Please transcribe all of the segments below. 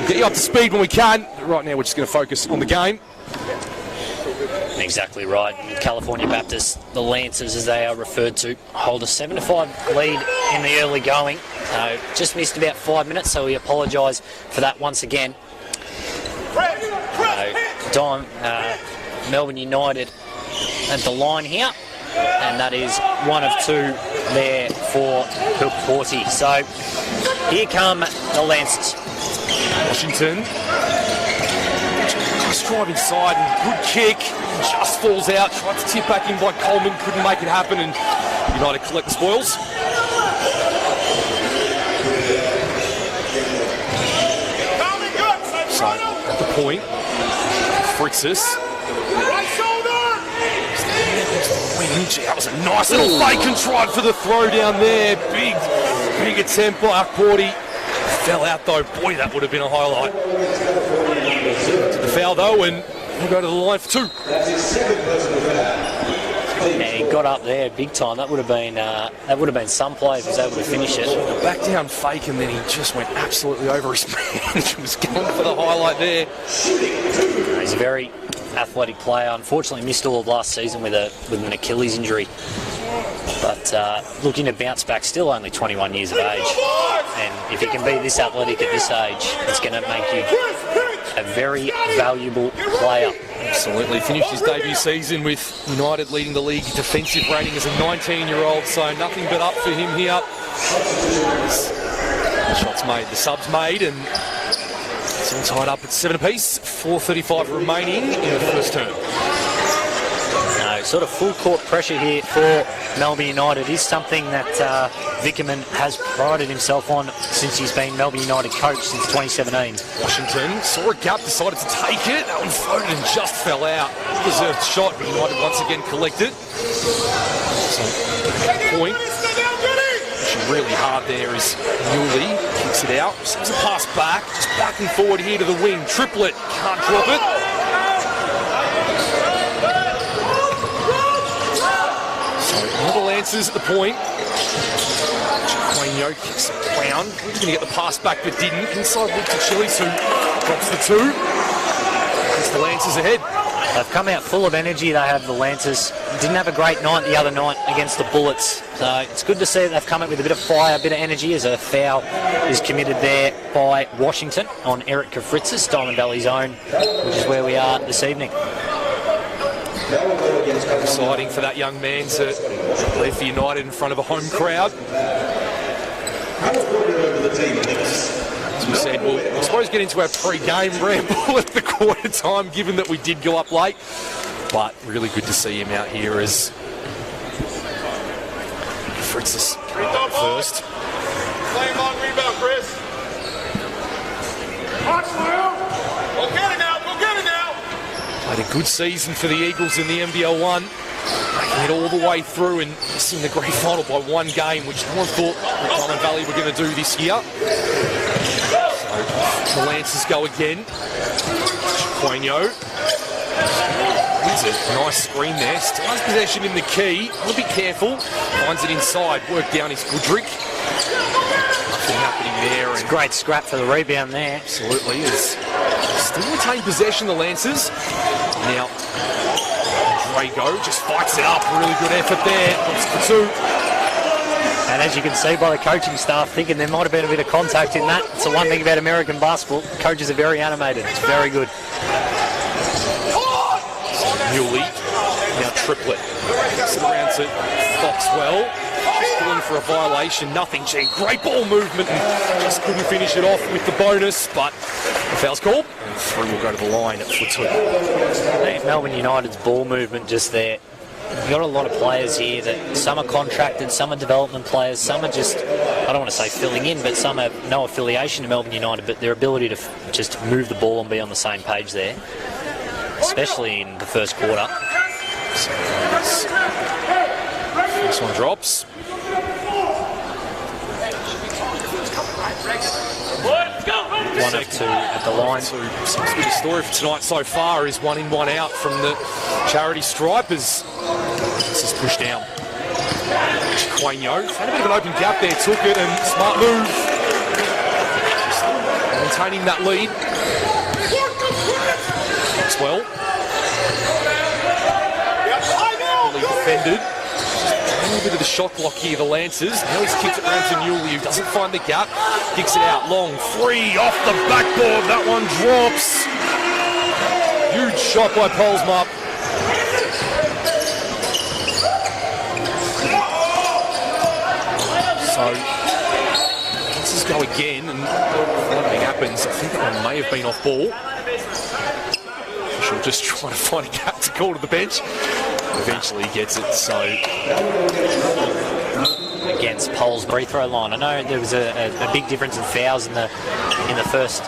get you up to speed when we can. Right now, we're just going to focus on the game. Exactly right. California Baptist, the Lancers as they are referred to, hold a 7-5 lead in the early going. Just missed about 5 minutes, so we apologise for that once again. Melbourne United at the line here, and that is 1 of 2 there for Porty. So here come the Lancers. Washington just drive inside and good kick, just falls out, tried to tip back in by Coleman, couldn't make it happen, and United collect the spoils. So at the point, Fritzis. That was a nice little fake and tried for the throw down there. Big attempt by Porty. Fell out though. Boy, that would have been a highlight. To the foul though, and we'll go to the line for 2. Yeah, he got up there big time. That would have been some play if he was able to finish it. A back down fake, and then he just went absolutely over his man. He was going for the highlight there. He's a very athletic player. Unfortunately missed all of last season with an Achilles injury, but looking to bounce back, still only 21 years of age, and if he can be this athletic at this age, it's going to make you a very valuable player. Absolutely. Finished his debut season with United leading the league defensive rating as a 19-year-old, so nothing but up for him here. Shots made, the subs made, and it's all tied up at 7 apiece. 4:35 remaining in the first term. No, sort of full court pressure here for Melbourne United is something that Vickerman has prided himself on since he's been Melbourne United coach since 2017. Washington saw a gap, decided to take it. That one floated and just fell out. Deserved shot, but United once again collected. So, point. Really hard there is Newley, kicks it out, sends a pass back, just back and forward here to the wing. Triplet, can't drop it. So another Lancers at the point. Quaino kicks it down. He's going to get the pass back but didn't. Inside look to Chili's who drops the 2. It's the Lancers ahead. They've come out full of energy, they have, the Lancers. Didn't have a great night the other night against the Bullets. So it's good to see that they've come out with a bit of fire, a bit of energy, as a foul is committed there by Washington on Eric Kafritzis, Diamond Valley's own, which is where we are this evening. Exciting for that young man to play for United in front of a home crowd. As we said, we'll, I suppose, get into our pre-game ramble at the quarter time, given that we did go up late. But really good to see him out here as Fritzis first. Playing long rebound, Chris. Foxwell. Go get it now. Go get it now. Played a good season for the Eagles in the NBL 1. Making it all the way through and missing the grand final by 1 game, which no one thought that Diamond Valley were going to do this year. So the Lancers go again. Quaino. It's a nice screen there. Still has possession in the key. A little bit careful. Finds it inside. Work down is Goodrick. Nothing happening there. It's a great scrap for the rebound there. Absolutely. Is still retain possession, the Lancers. Now, Drago just fights it up. Really good effort there. Puts the 2. And as you can see by the coaching staff thinking there might have been a bit of contact in that. It's the one thing about American basketball. Coaches are very animated. It's very good. Newley, now Triplet. Gets it around to Foxwell. Just pulling for a violation. Nothing. Gee, great ball movement and just couldn't finish it off with the bonus, but the foul's called. And 3 will go to the line for 2. Melbourne United's ball movement just there. You've got a lot of players here that some are contracted, some are development players, some are just, I don't want to say filling in, but some have no affiliation to Melbourne United, but their ability to just move the ball and be on the same page there, especially in the first quarter. So this one drops. One of 2 at the line. Seems to be the story for tonight so far is 1 in, 1 out from the charity stripe as this is pushed down. Quaino had a bit of an open gap there, took it, and smart move. maintaining that lead. Foxwell. Really defended. A little bit of the shot block here, the Lancers. Now he's kicked it round to Newley, who doesn't find the gap. Kicks it out long. Free off the backboard. That one drops. Huge shot by Polesma. So, Lancers go again, and nothing happens. I think that one may have been off ball. She'll just try to find a gap to call to the bench. Eventually gets it, so... Against Pole's free throw line. I know there was a big difference in fouls in the first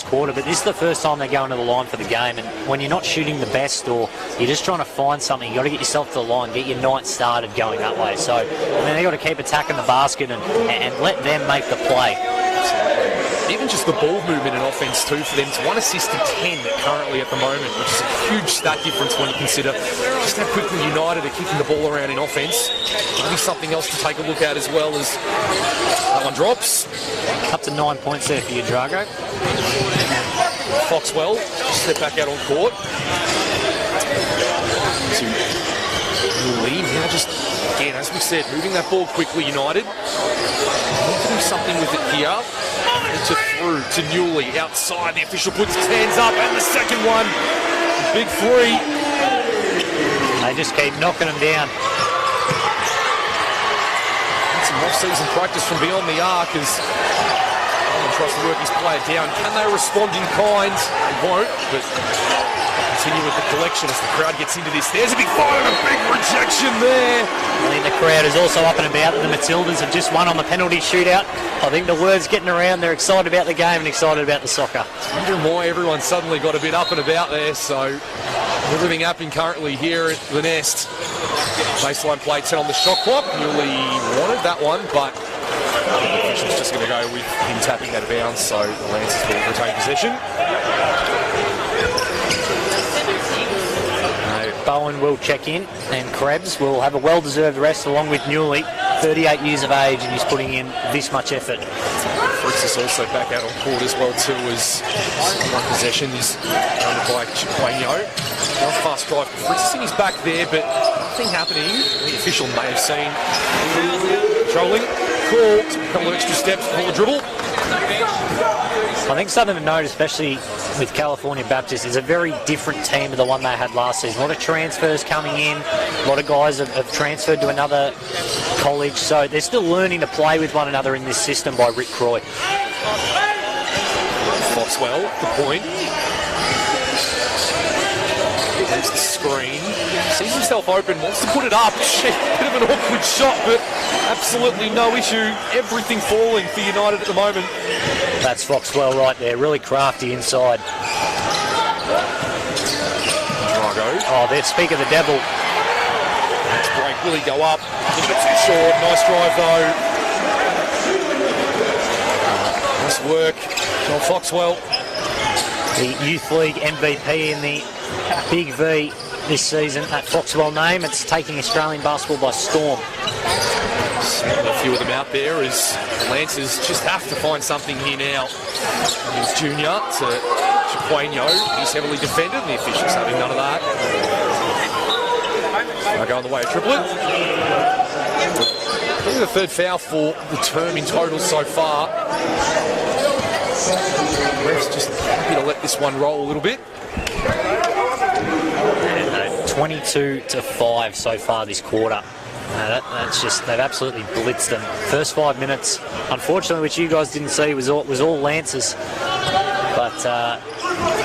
quarter, but this is the first time they're going to the line for the game, and when you're not shooting the best or you're just trying to find something, you've got to get yourself to the line, get your night started going that way. So, I mean, they've got to keep attacking the basket and let them make the play. Even just the ball movement and offense too for them. It's 1 assist to 10 currently at the moment, which is a huge stat difference when you consider just how quickly United are kicking the ball around in offense. Maybe something else to take a look at as well as that one drops. Up to 9 points there for you, Drago. Foxwell, step back out on court. To Newley, now just, again, as we said, moving that ball quickly, United. Need to do something with it here. To through to Newley outside. The official puts his hands up, and the second one, big three. They just keep knocking them down. Some off-season practice from beyond the arc as Allen tries to work his player down. Can they respond in kind? They won't, but continue with the collection as the crowd gets into this. There's a big fire and a big rejection there. I think the crowd is also up and about. The Matildas have just won on the penalty shootout. I think the word's getting around. They're excited about the game and excited about the soccer. Wondering why everyone suddenly got a bit up and about there. So everything happening currently here at the Nest. Baseline play 10 on the shot clock. Newley wanted that one, but the official's just going to go with him tapping out of bounds. So the Lancers will retain possession. Bowen will check in, and Krebs will have a well-deserved rest along with Newley, 38 years of age, and he's putting in this much effort. Fritz is also back out on court as well too, as one possession is owned by Chiqueno. Now fast drive for Fritz. He's back there, but nothing happening. The official may have seen trolling. Call, a couple of extra steps for the dribble. I think something to note, especially with California Baptist, is a very different team to the one they had last season. A lot of transfers coming in, a lot of guys have transferred to another college, so they're still learning to play with one another in this system by Rick Croy. Foxwell, the point. There's the screen. Sees himself open, wants to put it up. Bit of an awkward shot, but absolutely no issue. Everything falling for United at the moment. That's Foxwell right there, really crafty inside. Drago. Oh, there, speak of the devil. Next break, will he go up? A little bit too short. Nice drive though. Nice work, John Foxwell. The Youth League MVP in the Big V this season. That Foxwell name, it's taking Australian basketball by storm. A few of them out there as the Lancers just have to find something here now. He's junior to Chiqueno. He's heavily defended, and the officials having none of that. Now going the way of triplet. Probably the third foul for the term in total so far. Ref's just happy to let this one roll a little bit. 22-5 so far this quarter. That's just, they've absolutely blitzed them. First 5 minutes, unfortunately, which you guys didn't see, was all Lancers. But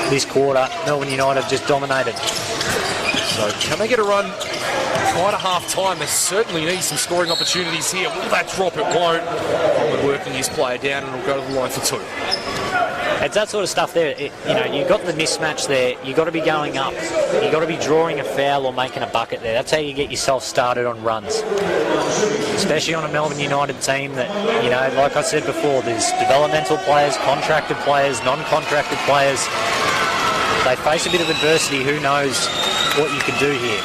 this quarter, Melbourne United have just dominated. So can they get a run prior to half-time? They certainly need some scoring opportunities here. Will that drop? It won't. Coleman working his player down, and will go to the line for two. It's that sort of stuff there. You've got the mismatch there. You've got to be going up. You've got to be drawing a foul or making a bucket there. That's how you get yourself started on runs. Especially on a Melbourne United team that, like I said before, there's developmental players, contracted players, non-contracted players. They face a bit of adversity. Who knows what you can do here?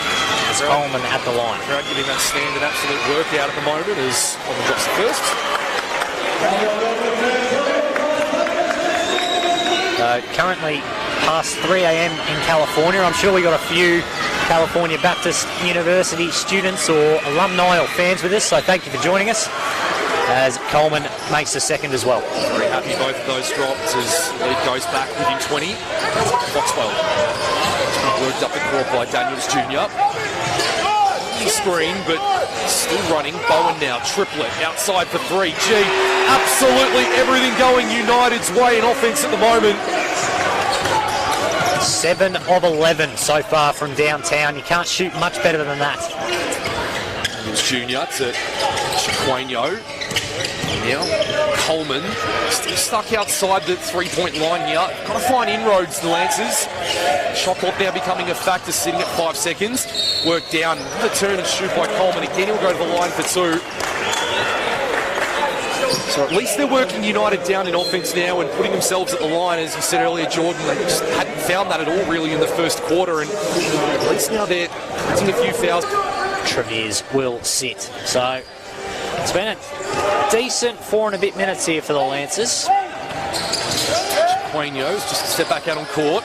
It's Coleman at the line. Crowd giving that stand an absolute workout at the moment as Coleman drops the first. Currently past 3 a.m. in California. I'm sure we got a few California Baptist University students or alumni or fans with us, so thank you for joining us as Coleman makes the second as well. Very happy both of those drops as lead goes back within 20. Foxwell. Worked up the court by Daniels Jr. Screen, but still running. Bowen now, triplet, outside for three. Gee, absolutely everything going United's way in offense at the moment. 7 of 11 so far from downtown. You can't shoot much better than that. Daniels Jr. to Chiquinho. Now, Coleman still stuck outside the three-point line here. Got to find inroads, the Lancers. Shot clock now becoming a factor, sitting at 5 seconds. Work down, another turn and shoot by Coleman. Again, he'll go to the line for 2. So at least they're working United down in offense now and putting themselves at the line. As you said earlier, Jordan, they just hadn't found that at all really in the first quarter. And at least now they're putting a few fouls. Tremere will sit. So it's been a decent 4 and a bit minutes here for the Lancers. Chiquinho's just a step back out on court.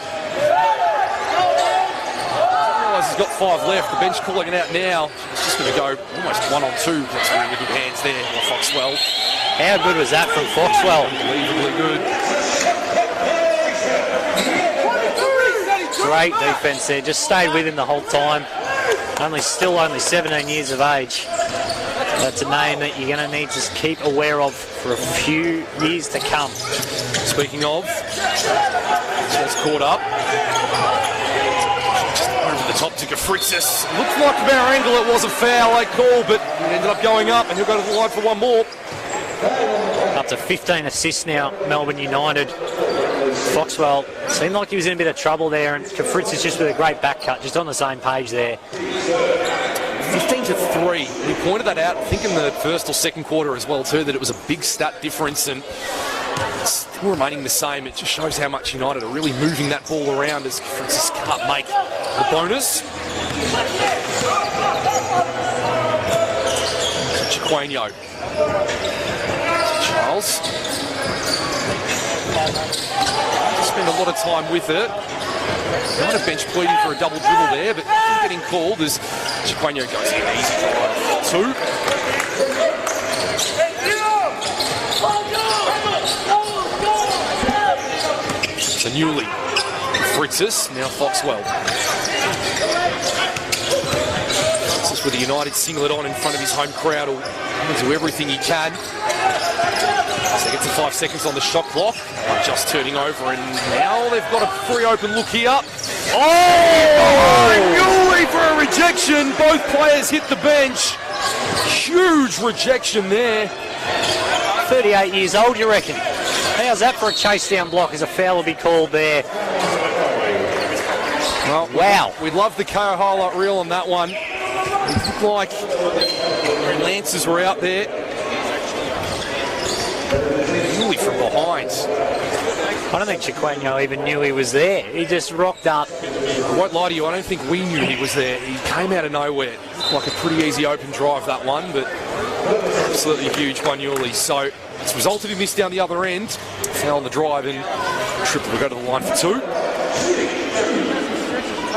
Realises he's got 5 left. The bench calling it out now. It's just going to go almost 1 on 2. That's really good hands there for Foxwell. How good was that from Foxwell? Unbelievably good. Great defence there. Just stayed with him the whole time. Still only 17 years of age. That's a name that you're going to need to keep aware of for a few years to come. Speaking of, it's caught up. Just over the top to Gafritzis. Looked like from our angle it was a foul, they call, but it ended up going up, and he'll go to the line for 1 more. Up to 15 assists now, Melbourne United. Foxwell seemed like he was in a bit of trouble there, and Gafritzis just with a great back cut, just on the same page there. 15 to 3. We pointed that out, I think, in the first or second quarter as well, too, that it was a big stat difference and still remaining the same. It just shows how much United are really moving that ball around as Francis can't make the bonus. Chiquinho. Charles. Spend a lot of time with it. Not a bench pleading for a double dribble there, but getting called as Chiquinho goes in easy drive. 2. So Newley, Fritzis, now Foxwell. Fritzis with a United singlet on in front of his home crowd will do everything he can. So they get to 5 seconds on the shot clock. Just turning over, and now they've got a free open look here. Oh! Newley for a rejection. Both players hit the bench. Huge rejection there. 38 years old, you reckon? How's that for a chase down block as a foul will be called there? Well, wow. We'd love the car highlight reel on that one. It looked like the Lancers were out there. Newley from behind. I don't think Chiquinho even knew he was there. He just rocked up. I won't lie to you, I don't think we knew he was there. He came out of nowhere. Looked like a pretty easy open drive, that one, but absolutely huge by Newley. So it's resulted in this down the other end. Foul on the drive, and Triple will go to the line for 2.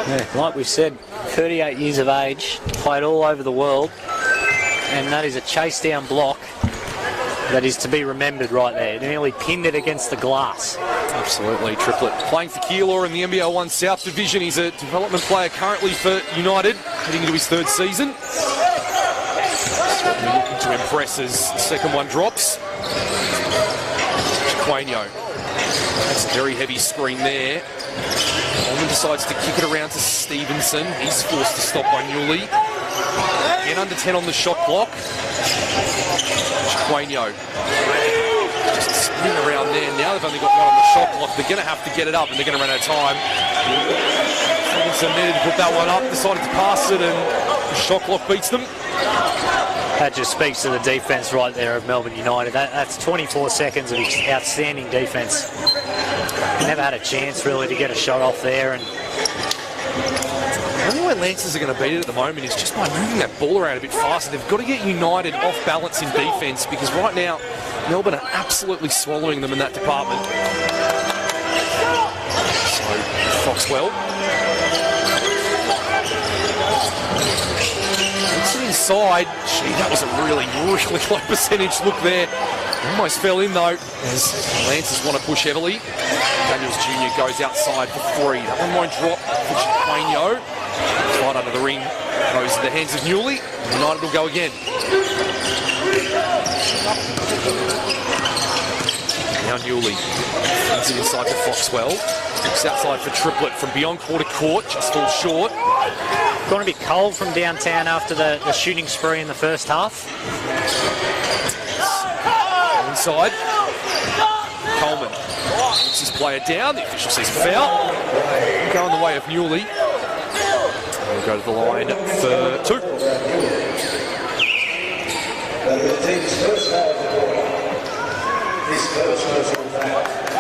Yeah, like we said, 38 years of age, played all over the world, and that is a chase down block that is to be remembered right there. Nearly pinned it against the glass. Absolutely, Triplet. Playing for Keilor in the NBL 1 South Division. He's a development player currently for United, heading into his 3rd season. Certainly looking to impress as the second one drops. Chiquinho. That's a very heavy screen there. Coleman decides to kick it around to Stevenson. He's forced to stop by Newley. Again under 10 on the shot clock. Chiquinho. Just spinning around there. Now they've only got 1 on the shot clock. They're going to have to get it up and they're going to run out of time. Stevenson needed to put that one up, decided to pass it, and the shot clock beats them. That just speaks to the defence right there of Melbourne United. That's 24 seconds of outstanding defence. Never had a chance really to get a shot off there. And the only way Lancers are going to beat it at the moment is just by moving that ball around a bit faster. They've got to get United off balance in defence, because right now Melbourne are absolutely swallowing them in that department. Foxwell. It's inside. Gee, that was a really low percentage look there. Almost fell in though, as Lancers want to push heavily. Daniels Jr. goes outside for 3. That one won't drop for Quainio. Right under the ring, goes in the hands of Newley. United will go again. Now Newley brings it inside to Foxwell. Looks outside for Triplet from beyond quarter court, just falls short. Gone a bit cold from downtown after the shooting spree in the first half. Inside. Coleman puts his player down. The official sees a foul. Going the way of Newley. We'll go to the line for 2.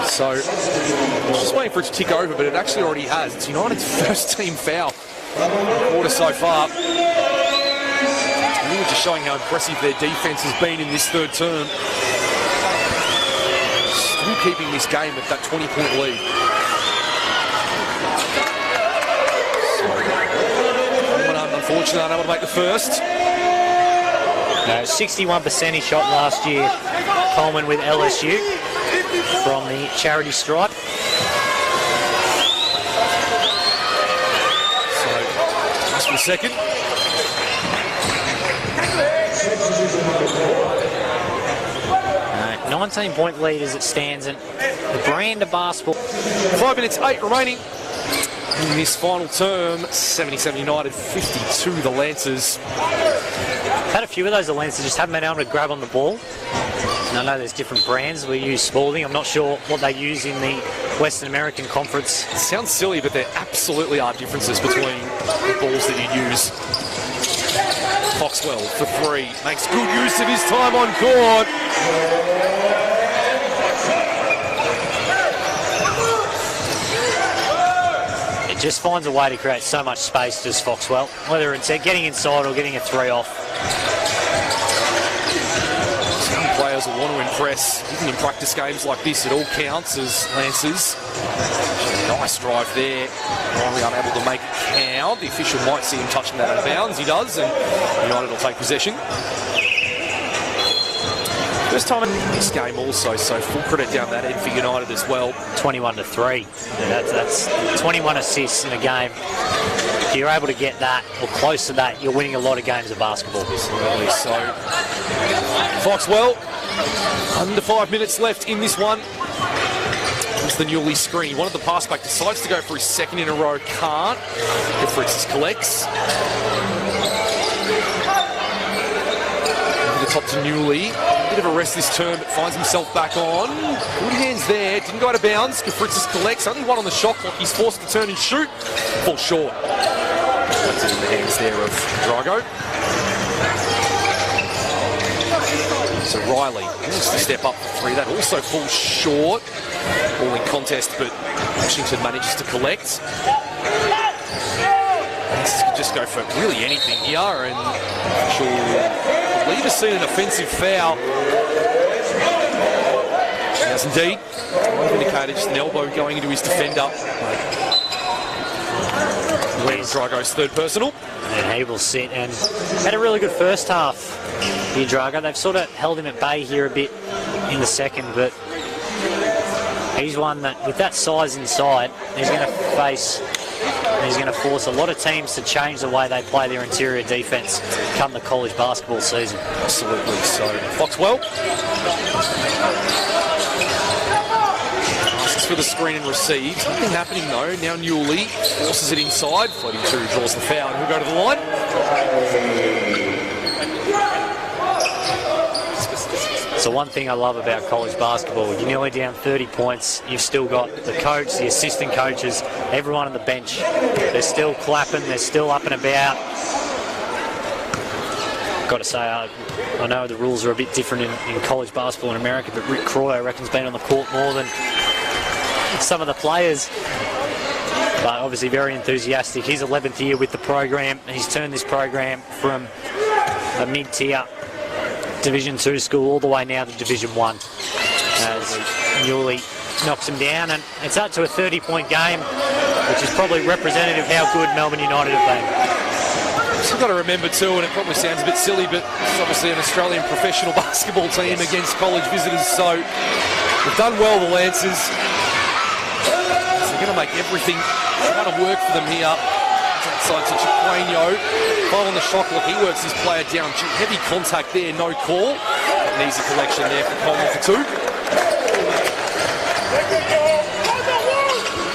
So, just waiting for it to tick over, but it actually already has. It's United's first team foul quarter so far. Really just showing how impressive their defence has been in this third term. Still keeping this game at that 20-point lead. Unfortunately, unable to make the first. No, 61% he shot last year, Coleman with LSU from the charity stripe. So, just for a second. No, 19-point lead as it stands, and the brand of basketball. 5 minutes, 8 remaining. In this final term, 77 United, 52 the Lancers. Had a few of those, the Lancers just haven't been able to grab on the ball. And I know there's different brands. We use Spalding. I'm not sure what they use in the Western American Conference. It sounds silly, but there absolutely are differences between the balls that you use. Foxwell for 3. Makes good use of his time on court. Just finds a way to create so much space, does Foxwell, whether it's getting inside or getting a 3 off. Some players will want to impress. Even in practice games like this, it all counts as Lancers. Nice drive there. Riley unable to make it count. The official might see him touching that out of bounds. He does, and United will take possession. First time in this game also, so full credit down that end for United as well. 21-3. That's 21 assists in a game. If you're able to get that or close to that, you're winning a lot of games of basketball. Absolutely. So, Foxwell, under 5 minutes left in this one. It's the Newley screen. He wanted the pass back, decides to go for his second in a row, can't. Fritz collects. Over the top to Newley. Bit of a rest this term, but finds himself back on. Good hands there, didn't go out of bounds. Fritzis collects, only one on the shot clock. He's forced to turn and shoot. Falls short. That's it in the hands there of Drago. So Riley wants to step up for 3. That also falls short. Ball in contest, but Washington manages to collect. This could just go for really anything here, and I believe has seen an offensive foul. He has indeed. I've indicated just an elbow going into his defender. Where's Drago's third personal? And he will sit, and had a really good first half here, Drago. They've sort of held him at bay here a bit in the second, but he's one that, with that size inside, he's going to face, he's going to force a lot of teams to change the way they play their interior defence come the college basketball season. Absolutely. So, Foxwell asks for the screen and receives. Nothing happening though. Now Newley forces it inside. Floating through, draws the foul, and he'll go to the line. So one thing I love about college basketball, you're nearly down 30 points, you've still got the coach, the assistant coaches, everyone on the bench. They're still clapping, they're still up and about. Got to say, I know the rules are a bit different in college basketball in America, but Rick Croy, I reckon, has been on the court more than some of the players. But obviously very enthusiastic. He's 11th year with the program, and he's turned this program from a mid-tier Division 2 school all the way now to Division 1. As Newley knocks him down, and it's up to a 30-point game, which is probably representative of how good Melbourne United have been. You've got to remember too, and it probably sounds a bit silly, but it's obviously an Australian professional basketball team against college visitors, so they've done well, the Lancers. So they're going to make everything try to work for them here. Outside to Chiquinho. Following the shot look, he works his player down. Heavy contact there, no call. An easy collection there for Coleman for 2.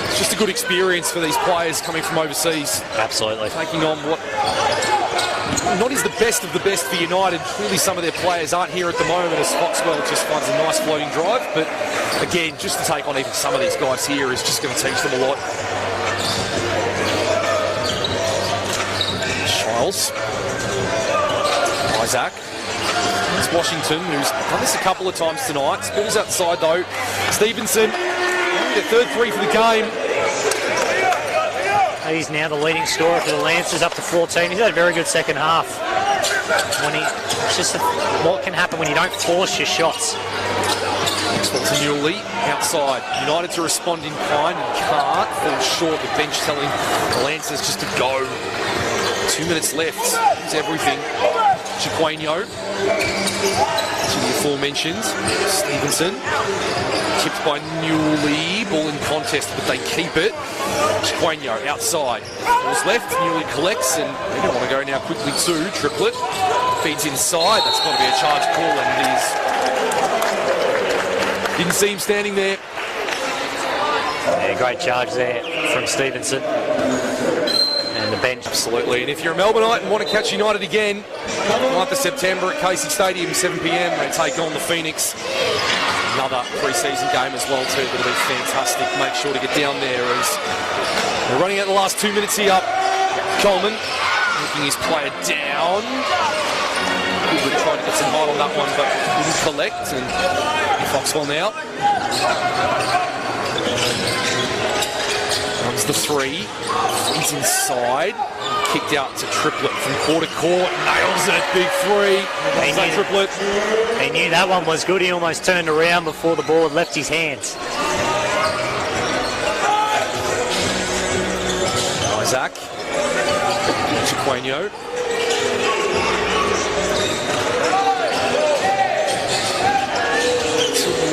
It's just a good experience for these players coming from overseas. Absolutely. Taking on what not is the best of the best for United. Clearly some of their players aren't here at the moment as Foxwell just finds a nice floating drive. But again, just to take on even some of these guys here is just going to teach them a lot. Shiles. Isaac. It's Washington, who's done this a couple of times tonight. Spills outside though. Stevenson, their third 3 for the game. He's now the leading scorer for the Lancers, up to 14. He's had a very good second half. It's just what can happen when you don't force your shots. Maxwell to Newley, outside. United to respond in kind and can't. Falls short, the bench telling the Lancers just to go. 2 minutes left. It's everything. Chiquinho. To the aforementioned. Stevenson. Tipped by Newley. Ball in contest, but they keep it. Chiquinho outside. Ball's left. Newley collects, and they're going to want to go now quickly too. Triplet. Feeds inside. That's got to be a charge call, and it is. Didn't see him standing there. Yeah, great charge there from Stevenson. And the bench. Absolutely. And if you're a Melbourneite and want to catch United again, 9th of September at Casey Stadium, 7 p.m, they take on the Phoenix. Another pre-season game as well too. That'll be fantastic. Make sure to get down there as we're running out the last 2 minutes here. Coleman looking his player down. Good trying to get some height on that one, but didn't collect. And Foxwell now. Runs the 3. He's inside. Kicked out to Triplet from quarter court. Nails it. Big 3. Triplet. He knew that one was good. He almost turned around before the ball had left his hands. Isaac. Chiquinho.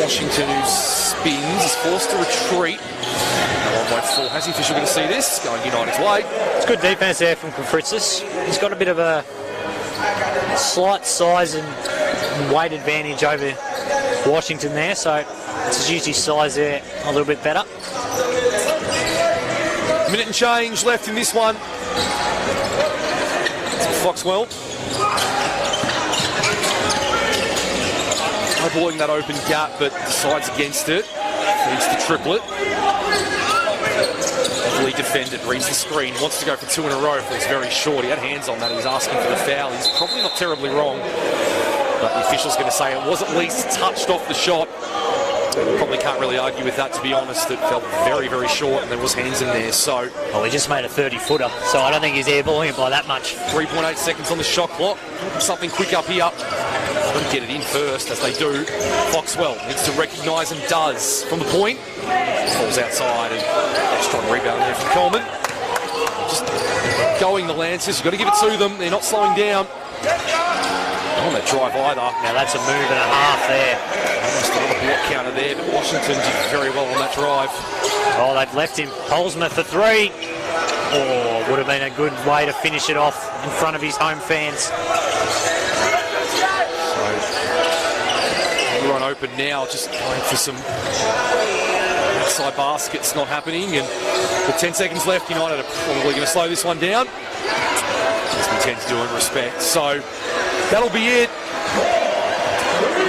Washington, who spins, is forced to retreat. How's the official going to see this? Going United's way. It's good defence there from Kofritzis. He's got a bit of a slight size and weight advantage over Washington there, so it's used his size there a little bit better. Minute and change left in this one. Foxwell. Avoiding that open gap, but decides against it. Feeds the Triplet. Heavily defended, reads the screen, wants to go for 2 in a row. Feels very short. He had hands on that. He was asking for the foul. He's probably not terribly wrong, but the official's going to say it was at least touched off the shot. Probably can't really argue with that, to be honest. It felt very, very short, and there was hands in there. So, well, he just made a 30-footer, so I don't think he's airballing it by that much. 3.8 seconds on the shot clock. Something quick up here. Got to get it in first, as they do. Foxwell needs to recognise and does from the point. Falls outside and strong rebound there from Coleman. Just going the Lancers. You've got to give it to them. They're not slowing down. Not on that drive either. Now that's a move and a half there. Almost another block counter there, but Washington did very well on that drive. Oh, they've left him. Holzmer for 3. Oh, would have been a good way to finish it off in front of his home fans. Everyone open now, just going for some outside baskets, not happening. And with 10 seconds left, United are probably going to slow this one down, as we tend to do in respect. So that'll be it.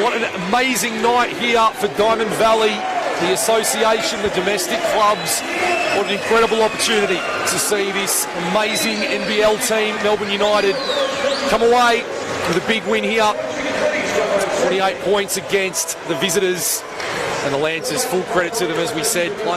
What an amazing night here for Diamond Valley, the association, the domestic clubs. What an incredible opportunity to see this amazing NBL team, Melbourne United, come away with a big win here. 28 points against the visitors, and the Lancers, full credit to them, as we said, playing